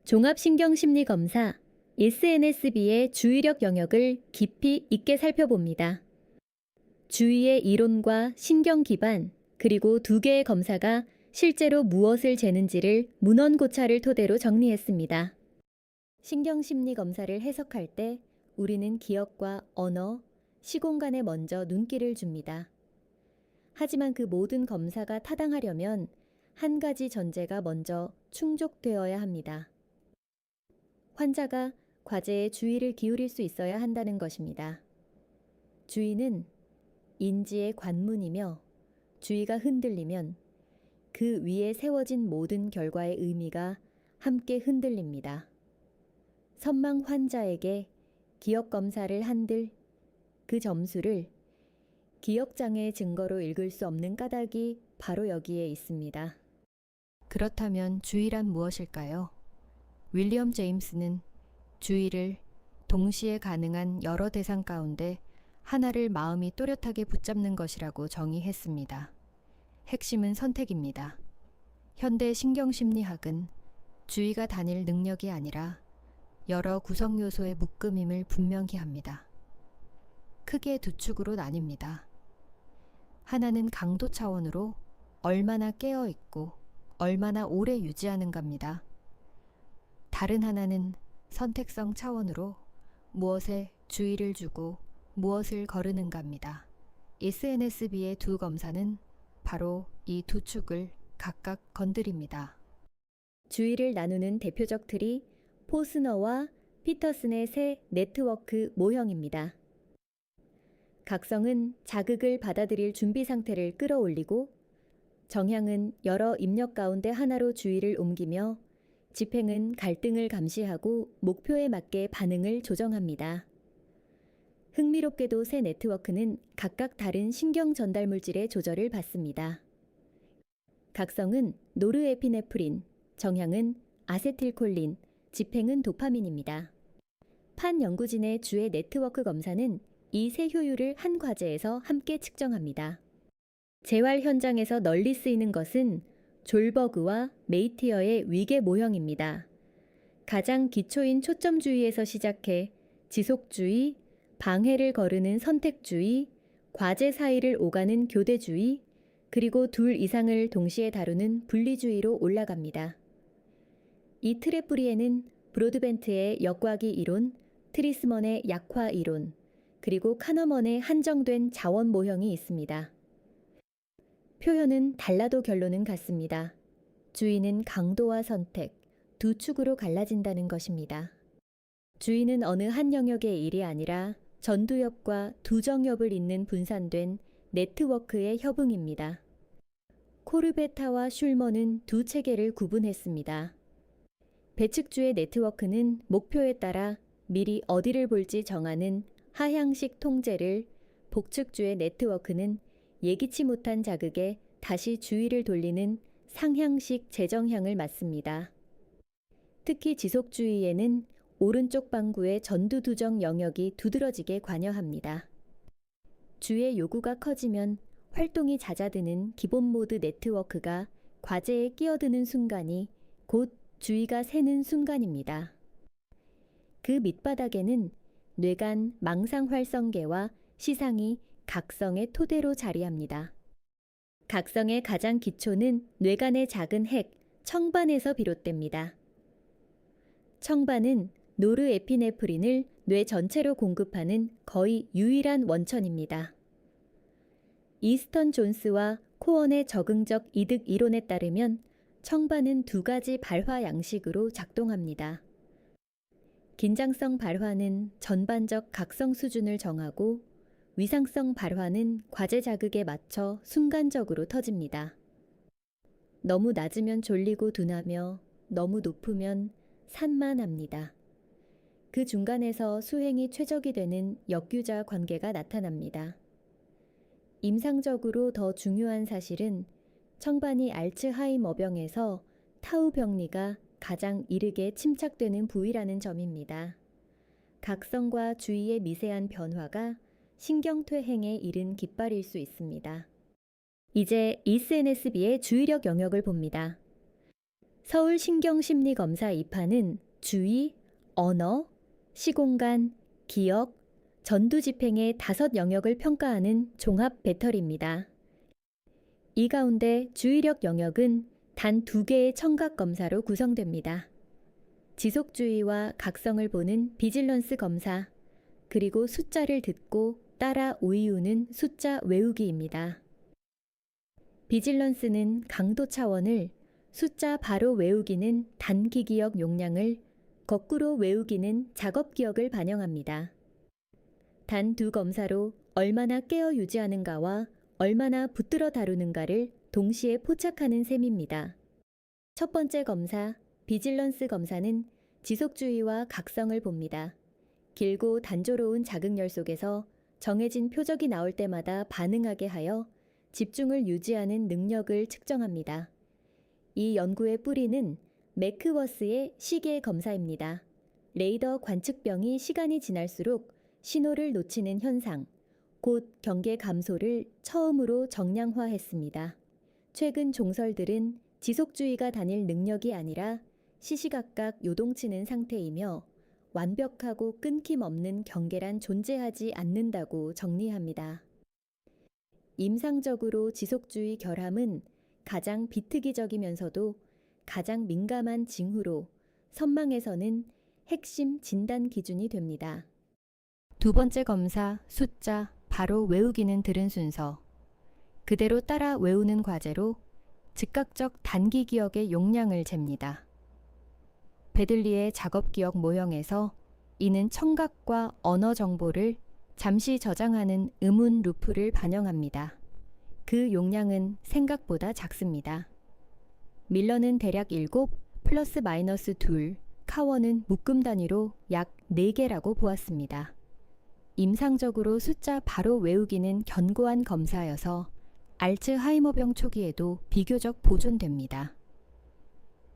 종합신경심리검사 SNSB의 주의력 영역을 깊이 있게 살펴봅니다. 주의의 이론과 신경 기반, 그리고 두 개의 검사가 실제로 무엇을 재는지를 문헌고찰을 토대로 정리했습니다. 신경심리 검사를 해석할 때 우리는 기억과 언어, 시공간에 먼저 눈길을 줍니다. 하지만 그 모든 검사가 타당하려면 한 가지 전제가 먼저 충족되어야 합니다. 환자가 과제에 주의를 기울일 수 있어야 한다는 것입니다. 주의는 인지의 관문이며 주의가 흔들리면 그 위에 세워진 모든 결과의 의미가 함께 흔들립니다. 선망 환자에게 기억 검사를 한들 그 점수를 기억장애 증거로 읽을 수 없는 까닭이 바로 여기에 있습니다. 그렇다면 주의란 무엇일까요? 윌리엄 제임스는 주의를 동시에 가능한 여러 대상 가운데 하나를 마음이 또렷하게 붙잡는 것이라고 정의했습니다. 핵심은 선택입니다. 현대 신경심리학은 주의가 단일 능력이 아니라 여러 구성 요소의 묶음임을 분명히 합니다. 크게 두 축으로 나뉩니다. 하나는 강도 차원으로 얼마나 깨어있고 얼마나 오래 유지하는가입니다. 다른 하나는 선택성 차원으로 무엇에 주의를 주고 무엇을 거르는가입니다. SNSB의 두 검사는 바로 이 두 축을 각각 건드립니다. 주의를 나누는 대표적 틀이 포스너와 피터슨의 새 네트워크 모형입니다. 각성은 자극을 받아들일 준비 상태를 끌어올리고 정향은 여러 입력 가운데 하나로 주의를 옮기며 집행은 갈등을 감시하고 목표에 맞게 반응을 조정합니다. 흥미롭게도 새 네트워크는 각각 다른 신경 전달 물질의 조절을 받습니다. 각성은 노르에피네프린, 정향은 아세틸콜린, 집행은 도파민입니다. 판 연구진의 주의 네트워크 검사는 이 세 효율을 한 과제에서 함께 측정합니다. 재활 현장에서 널리 쓰이는 것은 졸버그와 메이티어의 위계 모형입니다. 가장 기초인 초점주의에서 시작해 지속주의, 방해를 거르는 선택주의, 과제 사이를 오가는 교대주의, 그리고 둘 이상을 동시에 다루는 분리주의로 올라갑니다. 이 틀의 뿌리에는 브로드벤트의 역과기 이론, 트리스먼의 약화 이론, 그리고 카너먼의 한정된 자원 모형이 있습니다. 표현은 달라도 결론은 같습니다. 주의는 강도와 선택, 두 축으로 갈라진다는 것입니다. 주의는 어느 한 영역의 일이 아니라 전두엽과 두정엽을 잇는 분산된 네트워크의 협응입니다. 코르베타와 슐머는 두 체계를 구분했습니다. 배측주의 네트워크는 목표에 따라 미리 어디를 볼지 정하는 하향식 통제를, 복측주의 네트워크는 예기치 못한 자극에 다시 주의를 돌리는 상향식 재정향을 맞습니다. 특히 지속주의에는 오른쪽 방구의 전두두정 영역이 두드러지게 관여합니다. 주의 요구가 커지면 활동이 잦아드는 기본 모드 네트워크가 과제에 끼어드는 순간이 곧 주의가 새는 순간입니다. 그 밑바닥에는 뇌간 망상활성계와 시상이 각성의 토대로 자리합니다. 각성의 가장 기초는 뇌간의 작은 핵, 청반에서 비롯됩니다. 청반은 노르에피네프린을 뇌 전체로 공급하는 거의 유일한 원천입니다. 이스턴 존스와 코언의 적응적 이득 이론에 따르면 청반은 두 가지 발화 양식으로 작동합니다. 긴장성 발화는 전반적 각성 수준을 정하고 위상성 발화는 과제 자극에 맞춰 순간적으로 터집니다. 너무 낮으면 졸리고 둔하며 너무 높으면 산만합니다. 그 중간에서 수행이 최적이 되는 역규자 관계가 나타납니다. 임상적으로 더 중요한 사실은 청반이 알츠하이머병에서 타우 병리가 가장 이르게 침착되는 부위라는 점입니다. 각성과 주의의 미세한 변화가 신경퇴행에 이른 깃발일 수 있습니다. 이제 SNSB의 주의력 영역을 봅니다. 서울신경심리검사 2파는 주의, 언어, 시공간, 기억, 전두집행의 5 영역을 평가하는 종합 배터리입니다. 이 가운데 주의력 영역은 단 2개의 청각검사로 구성됩니다. 지속주의와 각성을 보는 비질런스 검사, 그리고 숫자를 듣고 따라 외우는 숫자 외우기입니다. 비질런스는 강도 차원을, 숫자 바로 외우기는 단기 기억 용량을, 거꾸로 외우기는 작업 기억을 반영합니다. 단 2 검사로 얼마나 깨어 유지하는가와 얼마나 붙들어 다루는가를 동시에 포착하는 셈입니다. 첫 번째 검사, 비질런스 검사는 지속주의와 각성을 봅니다. 길고 단조로운 자극열 속에서 정해진 표적이 나올 때마다 반응하게 하여 집중을 유지하는 능력을 측정합니다. 이 연구의 뿌리는 매크워스의 시계 검사입니다. 레이더 관측병이 시간이 지날수록 신호를 놓치는 현상, 곧 경계 감소를 처음으로 정량화했습니다. 최근 종설들은 지속주의가 다닐 능력이 아니라 시시각각 요동치는 상태이며 완벽하고 끊김없는 경계란 존재하지 않는다고 정리합니다. 임상적으로 지속주의 결함은 가장 비특이적이면서도 가장 민감한 징후로 선망에서는 핵심 진단 기준이 됩니다. 2번째 검사, 숫자, 바로 외우기는 들은 순서. 그대로 따라 외우는 과제로 즉각적 단기 기억의 용량을 잽니다. 베들리의 작업 기억 모형에서 이는 청각과 언어 정보를 잠시 저장하는 음운 루프를 반영합니다. 그 용량은 생각보다 작습니다. 밀러는 대략 7 플러스 마이너스 2, 카원은 묶음 단위로 약 4개라고 보았습니다. 임상적으로 숫자 바로 외우기는 견고한 검사여서 알츠하이머병 초기에도 비교적 보존됩니다.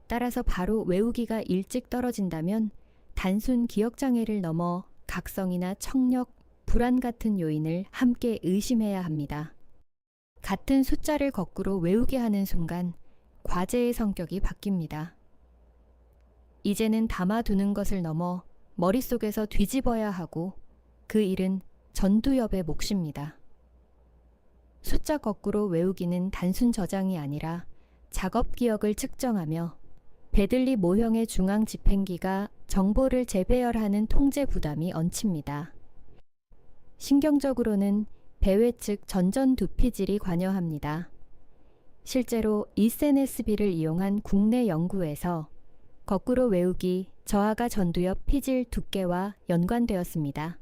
따라서 바로 외우기가 일찍 떨어진다면 단순 기억장애를 넘어 각성이나 청력, 불안 같은 요인을 함께 의심해야 합니다. 같은 숫자를 거꾸로 외우게 하는 순간 과제의 성격이 바뀝니다. 이제는 담아두는 것을 넘어 머릿속에서 뒤집어야 하고 그 일은 전두엽의 몫입니다. 숫자 거꾸로 외우기는 단순 저장이 아니라 작업 기억을 측정하며 베들리 모형의 중앙 집행기가 정보를 재배열하는 통제 부담이 얹힙니다. 신경적으로는 배외측 전전두피질이 관여합니다. 실제로 이센에스비를 이용한 국내 연구에서 거꾸로 외우기 저하가 전두엽 피질 두께와 연관되었습니다.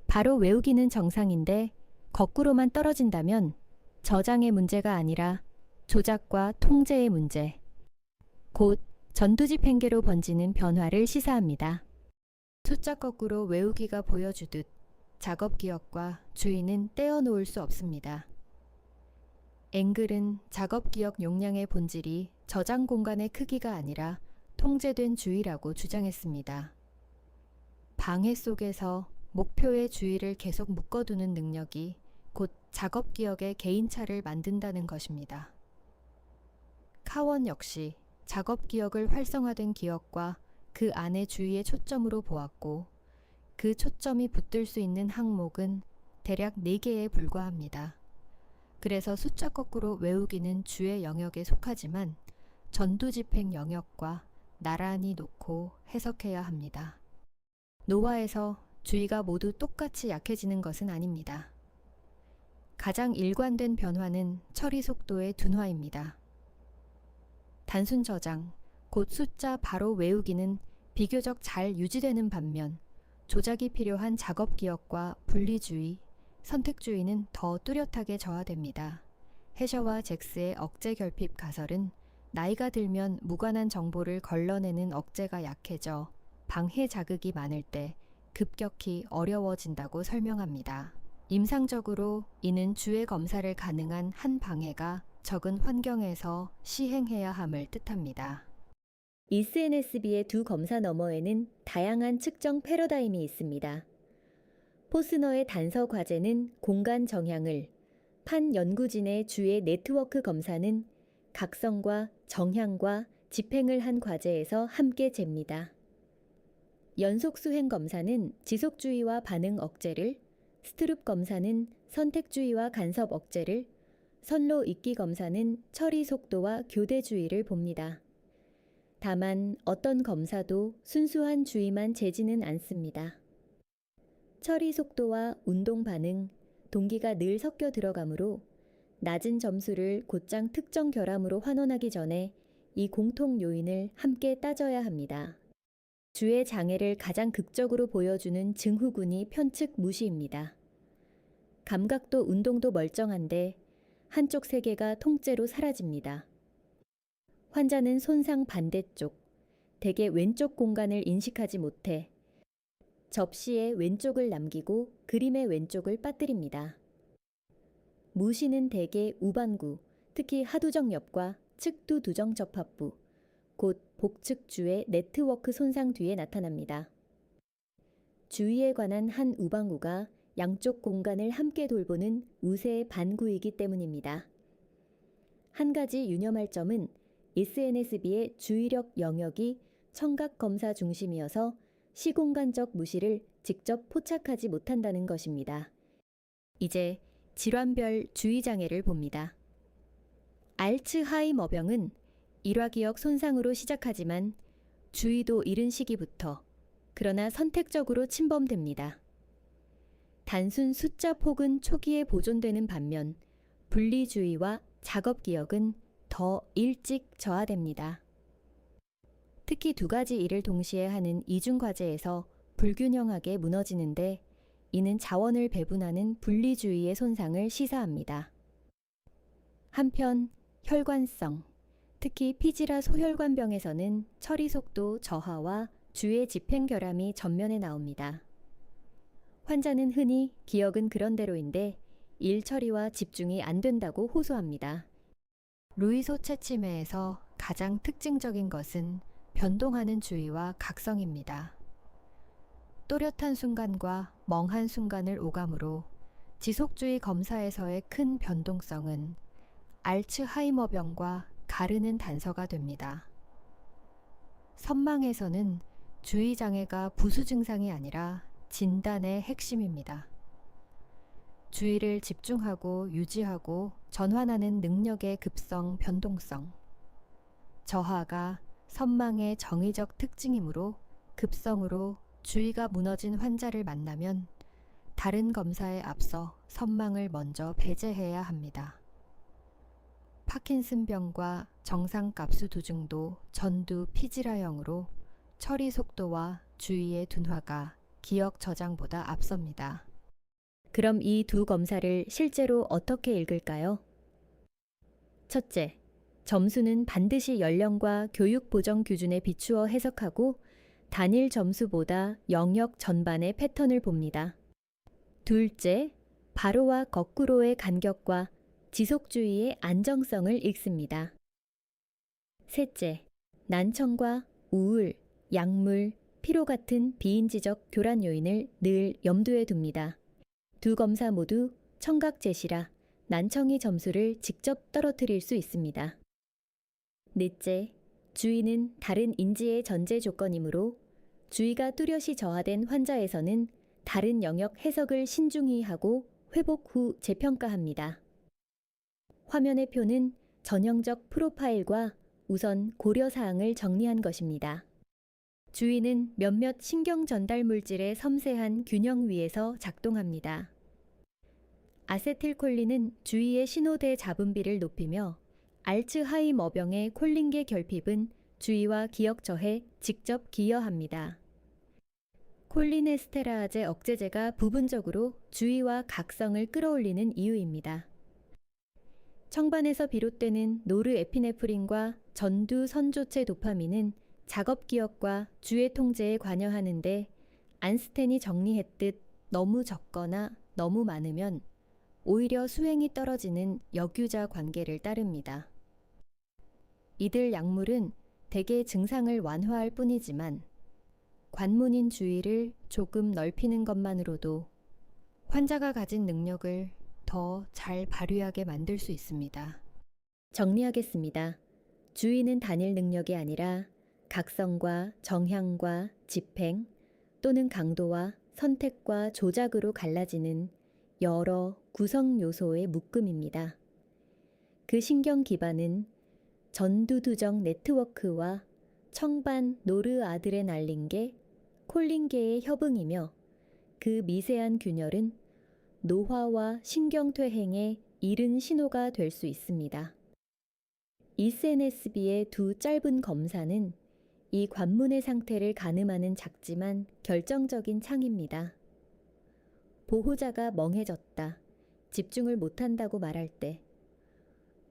바로 외우기는 정상인데 거꾸로만 떨어진다면 저장의 문제가 아니라 조작과 통제의 문제, 곧 전두집행계로 번지는 변화를 시사합니다. 숫자 거꾸로 외우기가 보여주듯 작업 기억과 주의는 떼어놓을 수 없습니다. 앵글은 작업 기억 용량의 본질이 저장 공간의 크기가 아니라 통제된 주의라고 주장했습니다. 방해 속에서 목표의 주의를 계속 묶어두는 능력이 곧 작업 기억의 개인차를 만든다는 것입니다. 카원 역시 작업 기억을 활성화된 기억과 그 안의 주의의 초점으로 보았고 그 초점이 붙들 수 있는 항목은 대략 4개에 불과합니다. 그래서 숫자 거꾸로 외우기는 주의 영역에 속하지만 전두집행 영역과 나란히 놓고 해석해야 합니다. 노화에서 주의가 모두 똑같이 약해지는 것은 아닙니다. 가장 일관된 변화는 처리 속도의 둔화입니다. 단순 저장, 곧 숫자 바로 외우기는 비교적 잘 유지되는 반면 조작이 필요한 작업 기억과 분리주의, 선택주의는 더 뚜렷하게 저하됩니다. 해셔와 잭스의 억제 결핍 가설은 나이가 들면 무관한 정보를 걸러내는 억제가 약해져 방해 자극이 많을 때 급격히 어려워진다고 설명합니다. 임상적으로 이는 주의 검사를 가능한 한 방해가 적은 환경에서 시행해야 함을 뜻합니다. 이스NSB의 2 검사 너머에는 다양한 측정 패러다임이 있습니다. 포스너의 단서 과제는 공간 정향을, 판 연구진의 주의 네트워크 검사는 각성과 정향과 집행을 한 과제에서 함께 잽니다. 연속 수행 검사는 지속주의와 반응 억제를, 스트룹 검사는 선택주의와 간섭 억제를, 선로 읽기 검사는 처리 속도와 교대주의를 봅니다. 다만 어떤 검사도 순수한 주의만 재지는 않습니다. 처리 속도와 운동 반응, 동기가 늘 섞여 들어가므로 낮은 점수를 곧장 특정 결함으로 환원하기 전에 이 공통 요인을 함께 따져야 합니다. 주의 장애를 가장 극적으로 보여주는 증후군이 편측 무시입니다. 감각도 운동도 멀쩡한데 한쪽 세계가 통째로 사라집니다. 환자는 손상 반대쪽, 대개 왼쪽 공간을 인식하지 못해 접시에 왼쪽을 남기고 그림의 왼쪽을 빠뜨립니다. 무시는 대개 우반구, 특히 하두정엽과 측두두정 접합부, 곧 복측주의 네트워크 손상 뒤에 나타납니다. 주의에 관한 한 우방구가 양쪽 공간을 함께 돌보는 우세의 반구이기 때문입니다. 한 가지 유념할 점은 SNSB의 주의력 영역이 청각 검사 중심이어서 시공간적 무시를 직접 포착하지 못한다는 것입니다. 이제 질환별 주의장애를 봅니다. 알츠하이머병은 일화기억 손상으로 시작하지만 주의도 이른 시기부터, 그러나 선택적으로 침범됩니다. 단순 숫자 폭은 초기에 보존되는 반면 분리주의와 작업기억은 더 일찍 저하됩니다. 특히 두 가지 일을 동시에 하는 이중과제에서 불균형하게 무너지는데 이는 자원을 배분하는 분리주의의 손상을 시사합니다. 한편 혈관성, 특히 피지라 소혈관병에서는 처리 속도 저하와 주의 집행 결함이 전면에 나옵니다. 환자는 흔히 기억은 그런대로인데 일 처리와 집중이 안 된다고 호소합니다. 루이소 채취매에서 가장 특징적인 것은 변동하는 주의와 각성입니다. 또렷한 순간과 멍한 순간을 오감으로 지속주의 검사에서의 큰 변동성은 알츠하이머병과 가르는 단서가 됩니다. 선망에서는 주의장애가 부수 증상이 아니라 진단의 핵심입니다. 주의를 집중하고 유지하고 전환하는 능력의 급성 변동성. 저하가 선망의 정의적 특징이므로 급성으로 주의가 무너진 환자를 만나면 다른 검사에 앞서 선망을 먼저 배제해야 합니다. 파킨슨병과 정상갑수두증도 전두 피지라형으로 처리 속도와 주의의 둔화가 기억 저장보다 앞섭니다. 그럼 이 두 검사를 실제로 어떻게 읽을까요? 첫째, 점수는 반드시 연령과 교육 보정 기준에 비추어 해석하고 단일 점수보다 영역 전반의 패턴을 봅니다. 둘째, 바로와 거꾸로의 간격과 지속주의의 안정성을 읽습니다. 셋째, 난청과 우울, 약물, 피로 같은 비인지적 교란 요인을 늘 염두에 둡니다. 두 검사 모두 청각 제시라 난청이 점수를 직접 떨어뜨릴 수 있습니다. 넷째, 주의는 다른 인지의 전제 조건이므로 주의가 뚜렷이 저하된 환자에서는 다른 영역 해석을 신중히 하고 회복 후 재평가합니다. 화면의 표는 전형적 프로파일과 우선 고려사항을 정리한 것입니다. 주의는 몇몇 신경 전달 물질의 섬세한 균형 위에서 작동합니다. 아세틸콜린은 주의의 신호대 잡음비를 높이며 알츠하이머병의 콜린계 결핍은 주의와 기억 저해에 직접 기여합니다. 콜리네스테라제 억제제가 부분적으로 주의와 각성을 끌어올리는 이유입니다. 청반에서 비롯되는 노르에피네프린과 전두 선조체 도파민은 작업 기억과 주의 통제에 관여하는데 안스텐이 정리했듯 너무 적거나 너무 많으면 오히려 수행이 떨어지는 역유자 관계를 따릅니다. 이들 약물은 대개 증상을 완화할 뿐이지만 관문인 주의를 조금 넓히는 것만으로도 환자가 가진 능력을 더 잘 발휘하게 만들 수 있습니다. 정리하겠습니다. 주의는 단일 능력이 아니라 각성과 정향과 집행 또는 강도와 선택과 조작으로 갈라지는 여러 구성 요소의 묶음입니다. 그 신경 기반은 전두두정 네트워크와 청반 노르아드레날린계, 콜린계의 협응이며 그 미세한 균열은 노화와 신경퇴행의 이른 신호가 될 수 있습니다. ECNSB의 두 짧은 검사는 이 관문의 상태를 가늠하는 작지만 결정적인 창입니다. 보호자가 멍해졌다, 집중을 못한다고 말할 때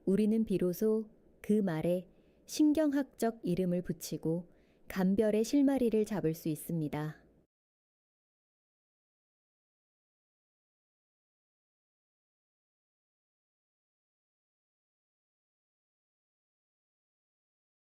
우리는 비로소 그 말에 신경학적 이름을 붙이고 감별의 실마리를 잡을 수 있습니다.